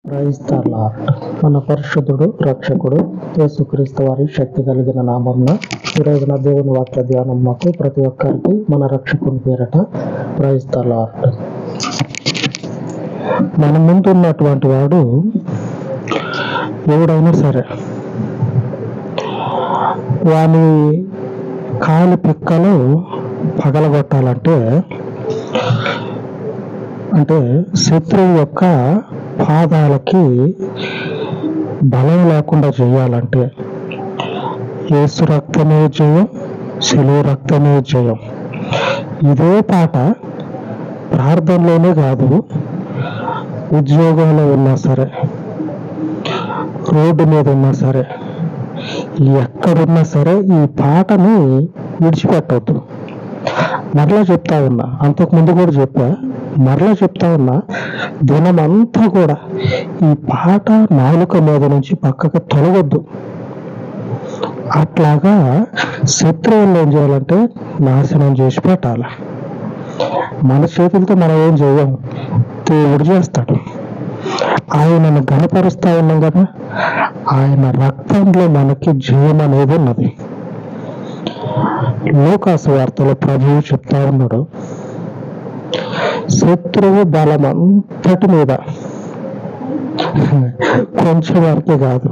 Praise the lord. మన పరిశుద్ధుడు రక్షకుడు యేసుక్రీస్తు వారి శక్తి కలిగిన నామమున ఈ రోజున దేవుని వాక్య ధ్యానం మాకు ప్రతి ఒక్కరికి మన రక్షకుని పేరట ప్రైజ్ ద లార్డ్. మన ముందు ఉన్నటువంటి వాడు ఎవడైనా సరే వాని కాలి పిక్కలు పగలగొట్టాలంటే అంటే శత్రువు యొక్క పాదాలకి బలం లేకుండా చేయాలంటే యేసు రక్తమే జయం, శిలువ రక్తమే జయం. ఇదే పాట ప్రార్థనలోనే కాదు, ఉద్యోగంలో ఉన్నా సరే, రోడ్డు మీద ఉన్నా సరే, ఎక్కడున్నా సరే ఈ పాటని విడిచిపెట్టవద్దు. మరలా చెప్తా ఉన్నా, అంతకుముందు కూడా చెప్పా, మరలా చెప్తా ఉన్నా, దినమంతా కూడా ఈ పాట నాలుక మీద నుంచి పక్కకు తొలగొద్దు. అట్లాగా శత్రువులు ఏం చేయాలంటే నాశనం చేసి పెట్టాలి. మన చేతులతో మనం ఏం చేయం, దేవుడు చేస్తాడు. ఆయనను గణపరుస్తా ఉన్నాం కదా, ఆయన రక్తంలో మనకి జయం అనేది ఉన్నది. లూకాసు వార్తలో ప్రభువు చెప్తా ఉన్నాడు, శత్రువు బలం అంతటి మీద, కొంచెం వరకే కాదు,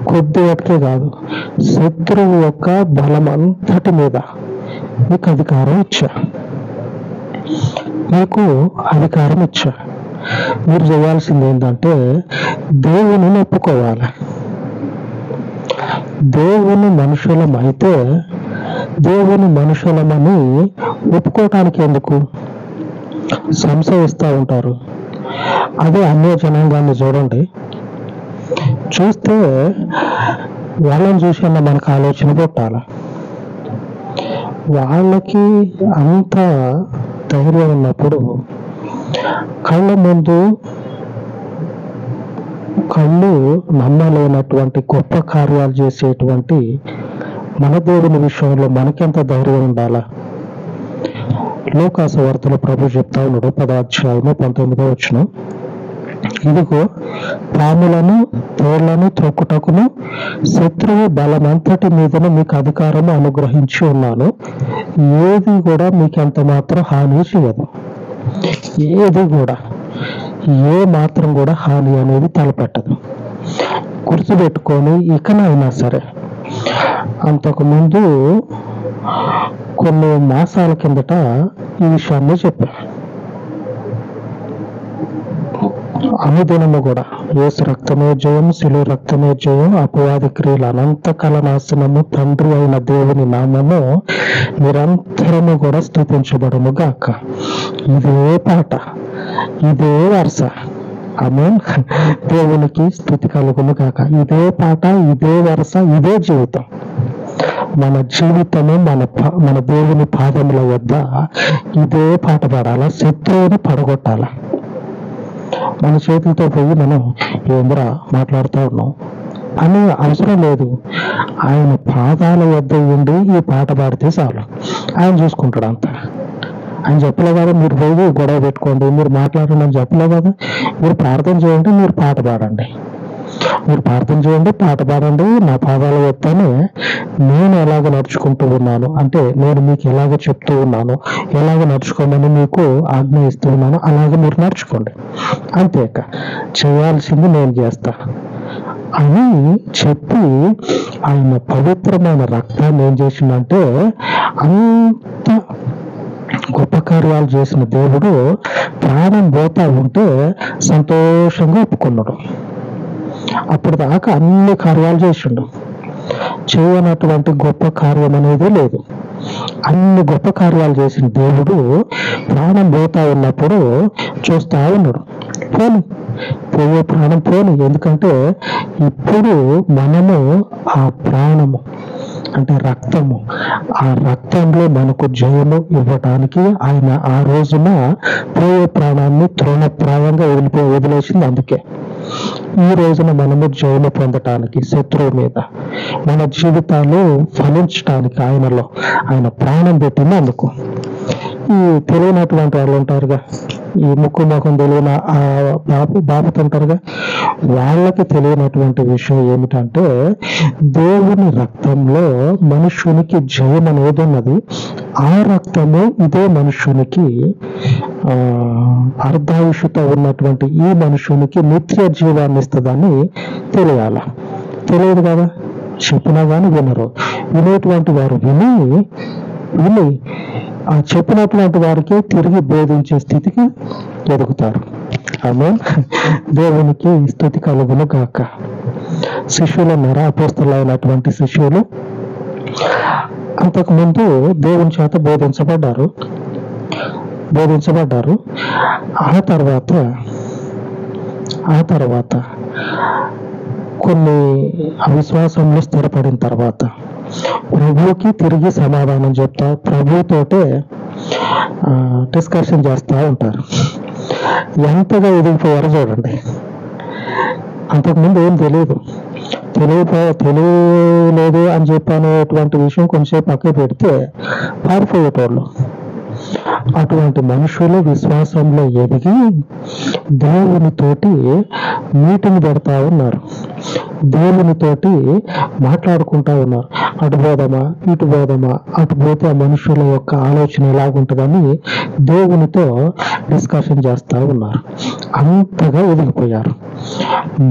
కొద్ది వరకే కాదు, శత్రువు యొక్క బలం అంతటి మీద మీకు అధికారం ఇచ్చా, మీకు అధికారం ఇచ్చా. మీరు చేయాల్సింది ఏంటంటే దేవుని ఒప్పుకోవాలి. దేవుని మనుషులం అయితే దేవుని మనుషులమని ఒప్పుకోవటానికి ఎందుకు సంశయిస్తూ ఉంటారు. అదే అన్య జనాంగాన్ని చూడండి, చూస్తే వాళ్ళని చూసి మనకు ఆలోచన పుట్టాలి. వాళ్ళకి అంత ధైర్యం ఉన్నప్పుడు కళ్ళ ముందు కళ్ళు నమ్మలేనటువంటి గొప్ప కార్యాలు చేసేటువంటి మన దేవుని విషయంలో మనకెంత ధైర్యం ఉండాలా? లూకాసు వార్తలో ప్రభు చెప్తా ఉన్నాడు, 10వ అధ్యాయము 19వ వచనం, ఇదిగో పాములను తేళ్లను త్రొక్కుటకును శత్రువు బలమంతటి మీదను మీకు అధికారము అనుగ్రహించి ఉన్నాను, ఏది కూడా మీకు ఎంత మాత్రం హాని చేయదు. ఏది కూడా, ఏ మాత్రం కూడా హాని అనేది తలపెట్టదు. గుర్తుపెట్టుకొని ఇకనైనా సరే, అంతకుముందు కొన్ని మాసాల కిందట ఈ విషయాన్ని చెప్పా, అనుదినము కూడా యేసు రక్తమే జయం, శిలువ రక్తమే జయం, అపవాది క్రియల అనంత కలనాశనము తండ్రి అయిన దేవుని నామము నిరంతరము కూడా స్తుతించబడును గాక. ఇదే పాట, ఇదే వరుస, ఆమేన్, దేవునికి స్తుతి కలుగును గాక. ఇదే పాట, ఇదే వరుస, ఇదే జీవితం. మన జీవితము మన దేవుని పాదముల వద్ద ఇదే పాట పాడాలా, శత్రువుని పడగొట్టాల. మన చేతులతో పోయి మనం ఏంద్రా మాట్లాడుతూ ఉన్నాం అని అవసరం లేదు. ఆయన పాదాల వద్ద ఉండి ఈ పాట పాడితే చాలు, ఆయన చూసుకుంటాడు అంతా. ఆయన చెప్పలే కదా మీరు పోయి గొడవ పెట్టుకోండి, మీరు మాట్లాడండి అని చెప్పలే కదా. మీరు ప్రార్థన చేయండి, మీరు పాట పాడండి. మీరు ప్రార్థన చేయండి, పాట పాడండి. నా పాదాల వద్దనే నేను ఎలాగ నడుచుకుంటూ ఉన్నాను అంటే, నేను మీకు ఎలాగ చెప్తూ ఉన్నాను, ఎలాగ నడుచుకోమని మీకు ఆజ్ఞ ఇస్తూ ఉన్నాను, అలాగే మీరు నడుచుకోండి. అంతేక చేయాల్సింది నేను చేస్తా అని చెప్పి ఆయన పవిత్రమైన రక్తాన్ని ఏం చేసిందంటే, అంత గొప్ప కార్యాలు చేసిన దేవుడు ప్రాణం పోతా ఉంటే సంతోషంగా ఒప్పుకున్నాడు. అప్పుడు దాకా అన్ని కార్యాలు చేసిండు, చేయనటువంటి గొప్ప కార్యం అనేది లేదు. అన్ని గొప్ప కార్యాలు చేసిన దేవుడు ప్రాణం పోతా ఉన్నప్పుడు చూస్తా ఉన్నాడు. పోయే ప్రాణం పోని, ఎందుకంటే ఇప్పుడు మనము ఆ ప్రాణము అంటే రక్తము, ఆ రక్తంలో మనకు జయము ఇవ్వటానికి ఆయన ఆ రోజున పోయే ప్రాణాన్ని తృణప్రాయంగా వదిలేసింది. అందుకే ఈ రోజున మనము జయము పొందటానికి, శత్రువు మీద మన జీవితాలు ఫలించటానికి ఆయన ప్రాణం పెట్టింది. అందుకు ఈ తెలియనటువంటి వాళ్ళు ఉంటారుగా, ఈ ముక్కు ముఖం తెలియని ఆ బాబుతో ఉంటారుగా, వాళ్ళకి తెలియనటువంటి విషయం ఏమిటంటే దేవుని రక్తంలో మనుష్యునికి జయం అనేది ఉన్నది. ఆ రక్తము ఇదే మనుష్యునికి అర్ధాయుషుతో ఉన్నటువంటి ఈ మనుష్యునికి నిత్య జీవాన్ని ఇస్తుందని తెలియాల. తెలియదు కదా, చెప్పినా కానీ వినరు. వినేటువంటి వారు విని ఆ చెప్పినటువంటి వారికి తిరిగి బోధించే స్థితికి ఎదుగుతారు. ఆమె దేవునికి స్తుతి కలుగును గాక. శిష్యులున్నారా, అపోస్తలులైనటువంటి శిష్యులు అంతకుముందు దేవుని చేత బోధించబడ్డారు. ఆ తర్వాత కొన్ని అవిశ్వాసంలో స్థిరపడిన తర్వాత ప్రభువుకి తిరిగి సమాధానం చెప్తా, ప్రభువుతోటే డిస్కషన్ చేస్తూ ఉంటారు. ఎంతగా ఎదిగిపోయారో చూడండి. అంతకుముందు ఏం తెలియలేదు అని చెప్పనేటువంటి విషయం కొంచెంసేపు పక్క పెడితే పారిపోయేటోళ్ళు. అటువంటి మనుషులు విశ్వాసంలో ఎదిగి దేవునితోటి మీటింగ్ పెడతా ఉన్నారు, దేవునితోటి మాట్లాడుకుంటా ఉన్నారు. అటు పోదామా ఇటు పోదామా, అటు పోతే ఆ మనుషుల యొక్క ఆలోచన ఎలాగుంటుందని దేవునితో డిస్కషన్ చేస్తూ ఉన్నారు. అంతగా ఎదిగిపోయారు.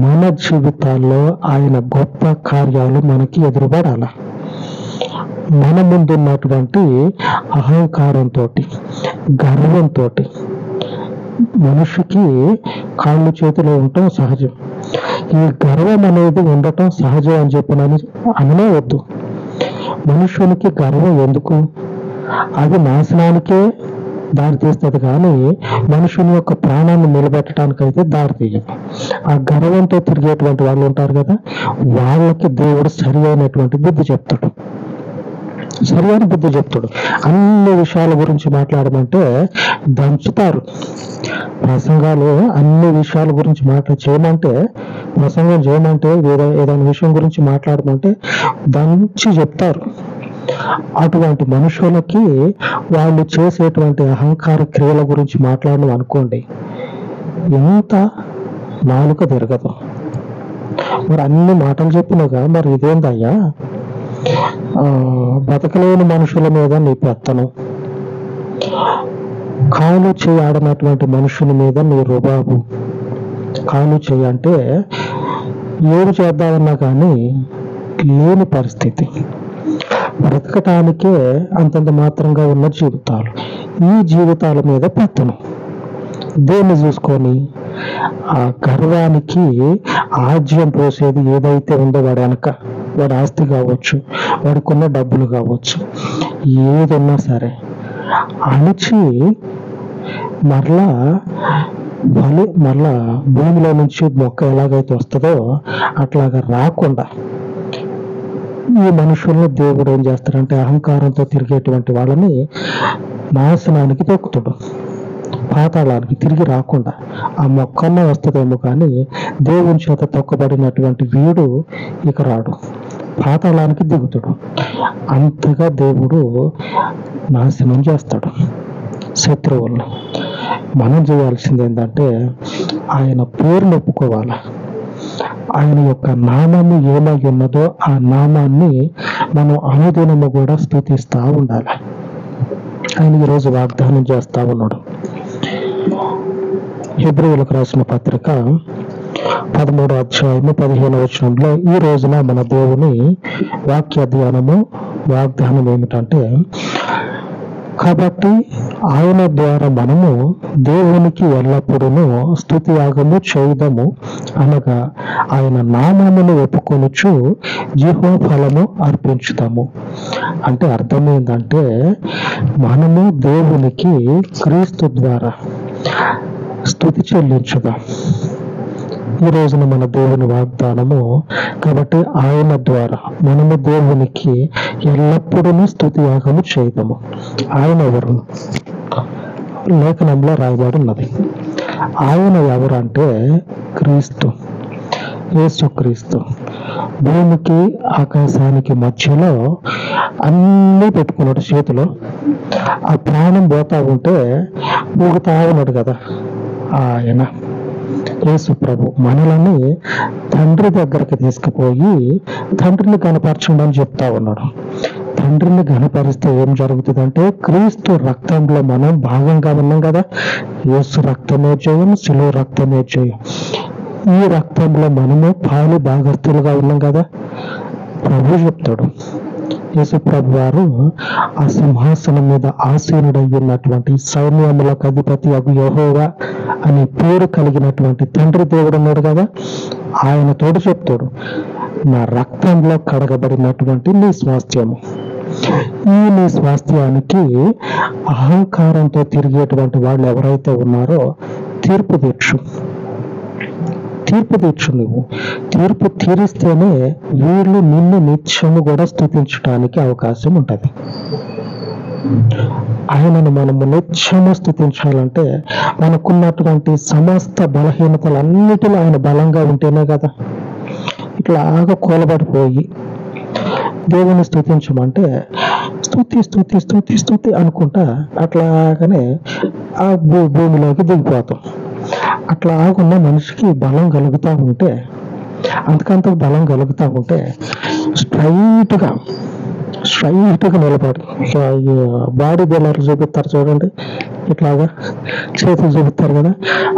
మన జీవితాల్లో ఆయన గొప్ప కార్యాలు మనకి ఎదురుపడాల. మన ముందున్నటువంటి అహంకారంతో, గర్వంతో మనిషికి కాళ్ళు చేతిలో ఉండటం సహజం. ఈ గర్వం అనేది ఉండటం సహజం అని చెప్పినని అననే వద్దు. మనుషునికి గర్వం ఎందుకు? అది నాశనానికే దారి తీస్తుంది, కానీ మనుషుని యొక్క ప్రాణాన్ని నిలబెట్టడానికైతే దారి తీయదు. ఆ గర్వంతో తిరిగేటువంటి వాళ్ళు ఉంటారు కదా, వాళ్ళకి దేవుడు సరి అయినటువంటి బుద్ధి చెప్తాడు. అన్ని విషయాల గురించి మాట్లాడమంటే దంచుతారు. ప్రసంగాలు అన్ని విషయాల గురించి ప్రసంగం చేయమంటే ఏదైనా విషయం గురించి మాట్లాడమంటే దంచి చెప్తారు. అటువంటి మనుషులకి వాళ్ళు చేసేటువంటి అహంకార క్రియల గురించి మాట్లాడడం అనుకోండి, ఎంత నాలుక తిరగదు. మరి అన్ని మాటలు చెప్పినాగా, మరి ఇదేందయ్యా, బతకలేని మనుషుల మీద నీ పెత్తనం, కాలు చేయి ఆడనటువంటి మనుషుల మీద నీ రుబాబు. కాలు చేయి అంటే ఏమి చేద్దామన్నా కానీ లేని పరిస్థితి, బ్రతకటానికే అంతంత మాత్రంగా ఉన్న జీవితాలు. ఈ జీవితాల మీద పెత్తనం. దేన్ని చూసుకొని ఆ గర్వానికి ఆజ్యం పోసేది ఏదైతే ఉందో వాడి వెనక, వాడి ఆస్తి కావచ్చు, వాడికున్న డబ్బులు కావచ్చు, ఏదన్నా సరే అణిచి మరలా భూమిలో నుంచి మొక్క ఎలాగైతే వస్తుందో అట్లాగా రాకుండా ఈ మనుషులను దేవుడు ఏం చేస్తాడంటే అహంకారంతో తిరిగేటువంటి వాళ్ళని నాశనానికి తొక్కుతాడు. పాతాళానికి తిరిగి రాకుండా ఆ మొక్కన్న వస్తుందేమో కానీ దేవుని చేత తొక్కబడినటువంటి వీడు ఇక రాడు, పాతాళానికి దిగుతాడు. అంతగా దేవుడు నాశనం చేస్తాడు శత్రువులను. మనం చేయాల్సింది ఏంటంటే ఆయన పేరును ఒప్పుకోవాలి. ఆయన యొక్క నామము ఏమై ఉన్నదో ఆ నామాన్ని మనం అనుదినము కూడా స్తుతిస్తూ ఉండాలి. ఆయన ఈరోజు వాగ్దానం చేస్తా ఉన్నాడు. హెబ్రీయులకు రాసిన పత్రిక 13వ అధ్యాయము 15వ వచనంలో ఈ రోజున మన దేవుని వాక్య వాగ్దానం ఏమిటంటే, కాబట్టి ఆయన ద్వారా మనము దేవునికి ఎల్లప్పుడూ స్తుతి యాగము చేయదము, అనగా ఆయన నామమును ఒప్పుకొనుచు జీవ ఫలము అర్పించుతాము. అంటే అర్థం ఏంటంటే మనము దేవునికి క్రీస్తు ద్వారా స్తుతి చెల్లించుదాం. ఈ రోజున మన దేవుని వాగ్దానము. కాబట్టి ఆయన ద్వారా మనము దేవునికి ఎల్లప్పుడూ స్తుతి యాగము చేయదము. ఆయన ఎవరు? లేఖనంలో రాయబడి ఉన్నది. ఆయన ఎవరు అంటే క్రీస్తు. యేసుక్రీస్తు భూమికి ఆకాశానికి మధ్యలో అన్నీ పెట్టుకున్నాడు చేతిలో. ఆ ప్రాణం పోతా ఉంటే ఊగుతా ఉన్నాడు కదా ఆయన యేసు ప్రభు. మనలని తండ్రి దగ్గరికి తీసుకుపోయి తండ్రిని కనపరచండి అని చెప్తా ఉన్నాడు. తండ్రిని ఘనపరిస్తే ఏం జరుగుతుందంటే క్రీస్తు రక్తంలో మనం భాగంగా ఉన్నాం కదా. యేసు రక్తమే జయం, శిలువ రక్తమే జయం. ఈ రక్తంలో మనము పాలు భాగస్తులుగా ఉన్నాం కదా. ప్రభు చెప్తాడు, యేసు ప్రభు వారు ఆ సింహాసనం మీద ఆసీనుడై ఉన్నటువంటి సైన్యములకు అధిపతి అగు యెహోవా అని పేరు కలిగినటువంటి తండ్రి దేవుడు ఉన్నాడు కదా. ఆయన తోడు చెప్తాడు, నా రక్తంలో కడగబడినటువంటి నీ స్వాస్థ్యము. ఈ నీ స్వాస్థ్యానికి అహంకారంతో తిరిగేటువంటి వాళ్ళు ఎవరైతే ఉన్నారో తీర్పు తీర్చు నువ్వు. తీర్పు తీరిస్తేనే వీళ్ళు నిన్ను నిత్యము కూడా స్తుతించడానికి అవకాశం ఉంటుంది. ఆయనను మనము నిత్యము స్తుతించాలంటే మనకున్నటువంటి సమస్త బలహీనతలన్నిటిలో ఆయన బలంగా ఉంటేనే కదా. ఇట్లాగా కూలబడిపోయి దేవుని స్తుతించమంటే స్తుతి స్తుతి స్తుతి స్తుతి అనుకుంటా అట్లాగనే ఆ భూమిలోకి దిగిపోతాం. అట్లా ఆగున్న మనిషికి బలం కలుగుతూ ఉంటే, అంతకంత బలం కలుగుతూ ఉంటే స్ట్రైట్గా నిలబడి బాడీ బిల్డర్లు చూపిస్తారు చూడండి, ఇట్లాగా చేతులు చూపిస్తారు కదా,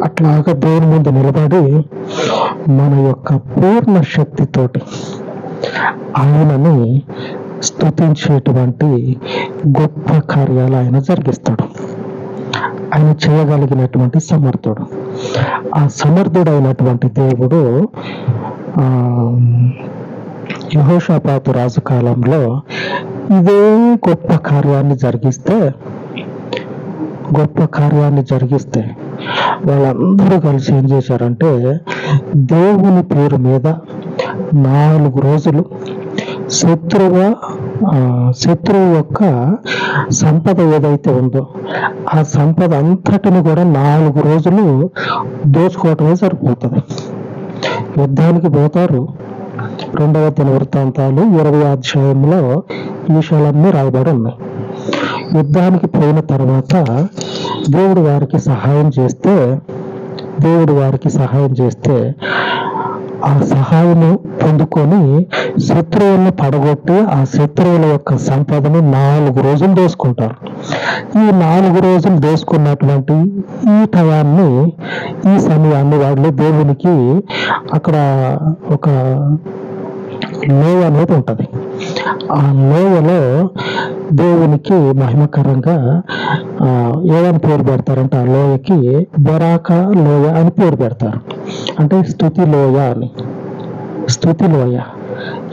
అట్లాగా దేవుని ముందు నిలబడి మన యొక్క పూర్ణ శక్తితోటి ఆయనని స్తుతించేటువంటి గొప్ప కార్యాలు ఆయన జరిగిస్తాడు. ఆయన చేయగలిగినటువంటి సమర్థుడు. ఆ సమర్థుడైనటువంటి దేవుడు యెహోషాపాతు రాజు కాలంలో ఇదే గొప్ప కార్యాన్ని జరిగిస్తే వాళ్ళందరూ కలిసి ఏం చేశారంటే దేవుని పేరు మీద 4 రోజులు శత్రువు యొక్క సంపద ఏదైతే ఉందో ఆ సంపద అంతటిని కూడా 4 రోజులు దోచుకోవటమే సరిపోతుంది. యుద్ధానికి పోతారు. 2వ దినవృత్తాంతాలు 20వ అధ్యాయంలో ఈ విషయాలన్నీ రాయబడి ఉన్నాయి. యుద్ధానికి పోయిన తర్వాత దేవుడు వారికి సహాయం చేస్తే ఆ సహాయం పొందుకొని శత్రువులను పడగొట్టి ఆ శత్రువుల యొక్క సంపదను 4 రోజులు దోసుకుంటారు. ఈ 4 రోజులు దోసుకున్నటువంటి ఈ సమయాన్ని వాళ్ళు దేవునికి అక్కడ ఒక లోయ అనేది ఉంటుంది. ఆ లోయలో దేవునికి మహిమకరంగా ఏమని పేరు పెడతారంటే ఆ లోయకి బరాకా లోయ అని పేరు పెడతారు. అంటే స్తుతి లోయ.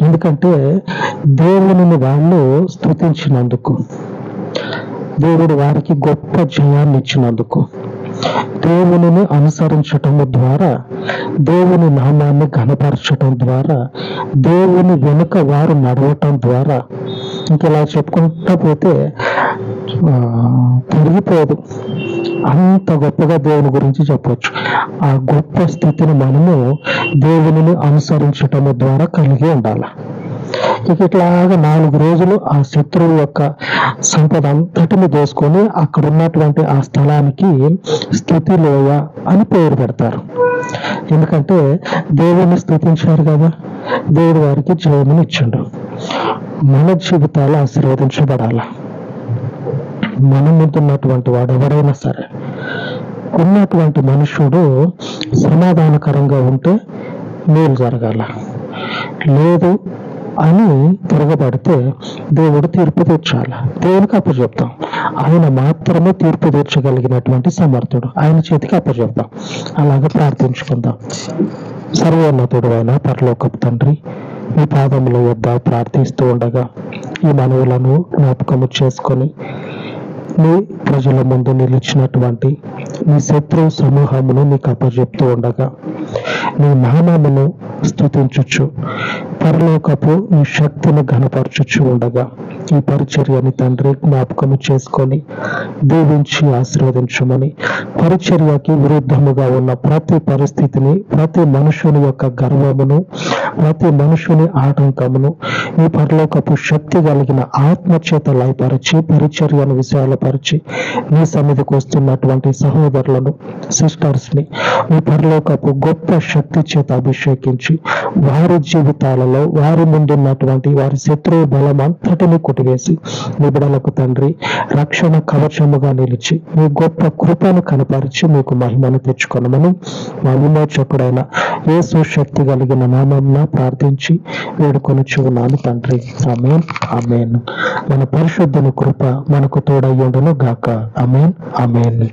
ఎందుకంటే దేవుని వాళ్ళు స్తుతించినందుకు, దేవుడు వారికి గొప్ప జయాన్ని ఇచ్చినందుకు, దేవుని అనుసరించటము ద్వారా, దేవుని నామాన్ని ఘనపరచటం ద్వారా, దేవుని వెనుక వారు నడవటం ద్వారా, ఇంకెలా చెప్పుకుంటా పోతే తిరిగిపోదు. అంత గొప్పగా దేవుని గురించి చెప్పవచ్చు. ఆ గొప్ప స్థితిని మనము దేవుని అనుసరించటము ద్వారా కలిగి ఉండాలి. ఇట్లాగా 4 రోజులు ఆ శత్రువు యొక్క సంపద అంతటిని దోసుకొని అక్కడ ఉన్నటువంటి ఆ స్థలానికి స్తుతి లోయ అని పేరు పెడతారు. ఎందుకంటే దేవుని స్తుతించారు కదా, దేవుడు వారికి జయముని ఇచ్చిండు. మన జీవితాలు ఆశీర్వదించబడాల. మన ముందున్నటువంటి వాడు ఎవరైనా సరే, ఉన్నటువంటి మనుషుడు సమాధానకరంగా ఉంటే మేలు జరగాల. లేదు అని తిరగబడితే దేవుడు తీర్పు తీర్చాలి. దేవునికి అప్పచెప్తాం. ఆయన మాత్రమే తీర్పు తీర్చగలిగినటువంటి సమర్థుడు. ఆయన చేతికి అప్పచెప్తాం. అలాగే ప్రార్థించుకుందాం. సర్వోన్నతుడు అయిన పరలోకపు తండ్రి, మీ పాదముల వద్ద ప్రార్థిస్తూ ఉండగా ఈ మనవులను జ్ఞాపకము చేసుకొని మీ ప్రజల ముందు నిలిచినటువంటి మీ శత్రు సమూహమును మీకు అప్పచెప్తూ ఉండగా మీ నామమును స్తుతించుచు పరలోకపు మీ శక్తిని ఘనపరచుచు ఉండగా ఈ పరిచర్యని తండ్రి జ్ఞాపకము చేసుకొని దీవించి ఆశీర్వదించమని, పరిచర్యకి విరుద్ధముగా ఉన్న ప్రతి పరిస్థితిని, ప్రతి మనుషుని యొక్క గర్వమును, ప్రతి మనుషుని ఆటంకమును ఈ పరలోకపు శక్తి కలిగిన ఆత్మచేత లయపరిచి, పరిచర్యను విశాలపరిచి, నీ సన్నిధికి వస్తున్నటువంటి సహోదరులను, సిస్టర్స్ ని ఈ పరలోకపు గొప్ప శక్తి చేత అభిషేకించి, వారి జీవితాలలో వారి ముందున్నటువంటి వారి శత్రువు బలం అంతటిని కొట్టివేసి, నీ బిడ్డలకు తండ్రి రక్షణ కవచముగా నిలిచి, మీ గొప్ప కృపను కనపరిచి మీకు మహిమను తెచ్చుకొనమని మా విమోచకుడైన యేసు శక్తి కలిగిన నామమున ప్రార్థించి వేడుకొనుచున్నాను తండ్రి. ఆమేన్, ఆమేన్. మన పరిశుద్ధుని కృప మనకు తోడయ్యుండును గాక. ఆమేన్, ఆమేన్.